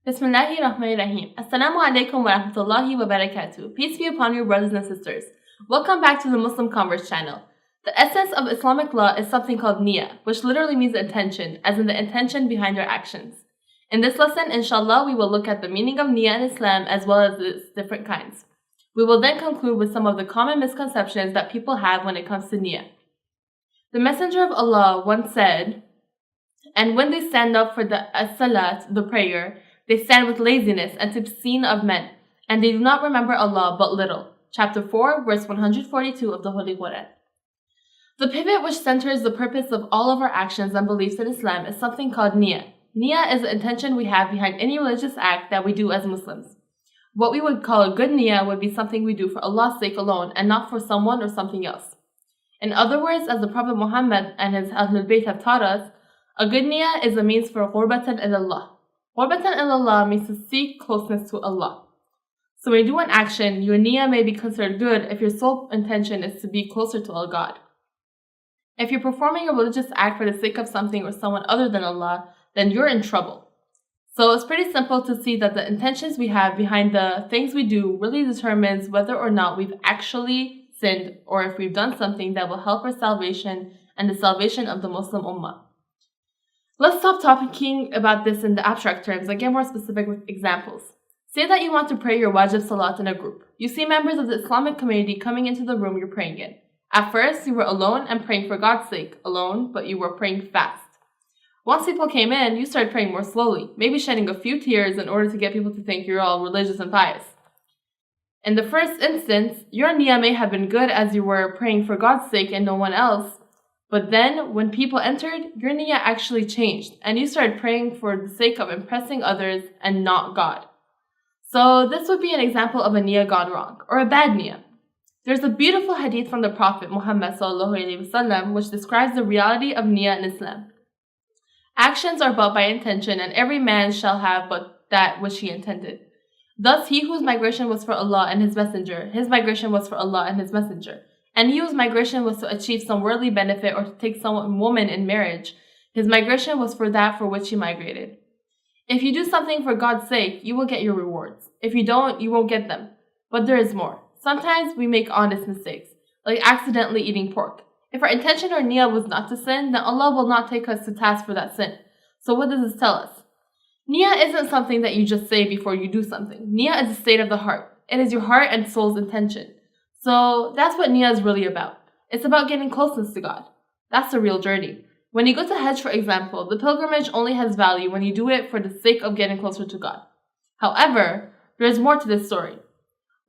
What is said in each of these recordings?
Bismillahirrahmanirrahim. Assalamu alaikum wa rahmatullahi wa barakatuh. Peace be upon you, brothers and sisters. Welcome back to the Muslim Converse channel. The essence of Islamic law is something called Niyya, which literally means intention, as in the intention behind your actions. In this lesson, inshallah, we will look at the meaning of Niyya in Islam as well as its different kinds. We will then conclude with some of the common misconceptions that people have when it comes to Niyya. The Messenger of Allah once said, "And when they stand up for the as-salat, the prayer, they stand with laziness and obscene of men, and they do not remember Allah but little." Chapter 4, verse 142 of the Holy Quran. The pivot which centers the purpose of all of our actions and beliefs in Islam is something called Niyya. Niyya is the intention we have behind any religious act that we do as Muslims. What we would call a good Niyya would be something we do for Allah's sake alone and not for someone or something else. In other words, as the Prophet Muhammad and his al-Bayt have taught us, a good Niyya is a means for qurbatan illa-Allāh. Qurbatan illa-Allāh means to seek closeness to Allah. So when you do an action, your Niyya may be considered good if your sole intention is to be closer to God. If you're performing a religious act for the sake of something or someone other than Allah, then you're in trouble. So it's pretty simple to see that the intentions we have behind the things we do really determines whether or not we've actually sinned or if we've done something that will help our salvation and the salvation of the Muslim Ummah. Let's stop talking about this in the abstract terms and get more specific with examples. Say that you want to pray your wajib salat in a group. You see members of the Islamic community coming into the room you're praying in. At first, you were alone and praying for God's sake, alone, but you were praying fast. Once people came in, you started praying more slowly, maybe shedding a few tears in order to get people to think you're all religious and pious. In the first instance, your Niyya may have been good as you were praying for God's sake and no one else, but then when people entered, your Niyya actually changed and you started praying for the sake of impressing others and not God. So this would be an example of a Niyya gone wrong, or a bad Niyya. There's a beautiful hadith from the Prophet Muhammad ﷺ which describes the reality of Niyya in Islam. Actions are bought by intention, and every man shall have but that which he intended. Thus, he whose migration was for Allah and His Messenger, his migration was for Allah and His Messenger. And he whose migration was to achieve some worldly benefit or to take some woman in marriage, his migration was for that for which he migrated. If you do something for God's sake, you will get your rewards. If you don't, you won't get them. But there is more. Sometimes we make honest mistakes, like accidentally eating pork. If our intention or Niyya was not to sin, then Allah will not take us to task for that sin. So what does this tell us? Niyya isn't something that you just say before you do something. Niyya is a state of the heart. It is your heart and soul's intention. So that's what Niyya is really about. It's about getting closeness to God. That's the real journey. When you go to Hajj, for example, the pilgrimage only has value when you do it for the sake of getting closer to God. However, there is more to this story.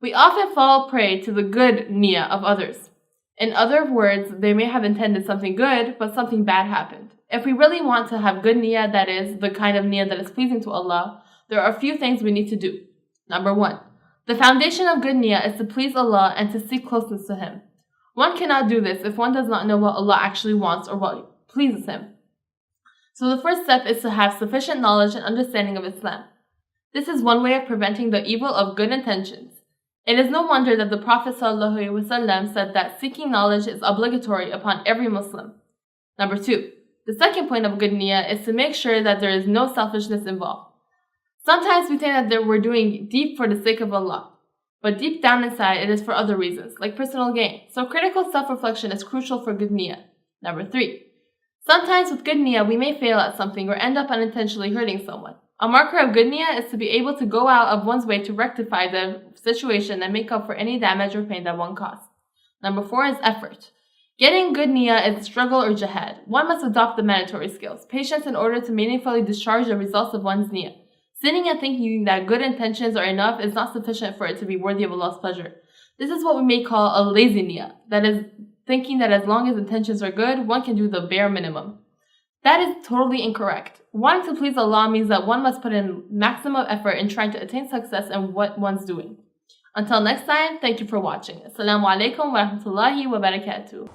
We often fall prey to the good Niyya of others. In other words, they may have intended something good, but something bad happened. If we really want to have good Niyya, that is, the kind of Niyya that is pleasing to Allah, there are a few things we need to do. Number 1. The foundation of good Niyya is to please Allah and to seek closeness to Him. One cannot do this if one does not know what Allah actually wants or what pleases Him. So the first step is to have sufficient knowledge and understanding of Islam. This is one way of preventing the evil of good intentions. It is no wonder that the Prophet ﷺ said that seeking knowledge is obligatory upon every Muslim. Number 2. The second point of good Niyya is to make sure that there is no selfishness involved. Sometimes we think that we're doing deep for the sake of Allah, but deep down inside it is for other reasons, like personal gain. So critical self-reflection is crucial for good Niyya. Number 3. Sometimes with good Niyya we may fail at something or end up unintentionally hurting someone. A marker of good Niyya is to be able to go out of one's way to rectify the situation and make up for any damage or pain that one caused. Number 4 is effort. Getting good Niyya is a struggle or jihad. One must adopt the mandatory skills, patience in order to meaningfully discharge the results of one's Niyya. Sitting and thinking that good intentions are enough is not sufficient for it to be worthy of Allah's pleasure. This is what we may call a lazy Niyya, that is, thinking that as long as intentions are good, one can do the bare minimum. That is totally incorrect. Wanting to please Allah means that one must put in maximum effort in trying to attain success in what one's doing. Until next time, thank you for watching. Assalamu alaikum wa rahmatullahi wa barakatuh.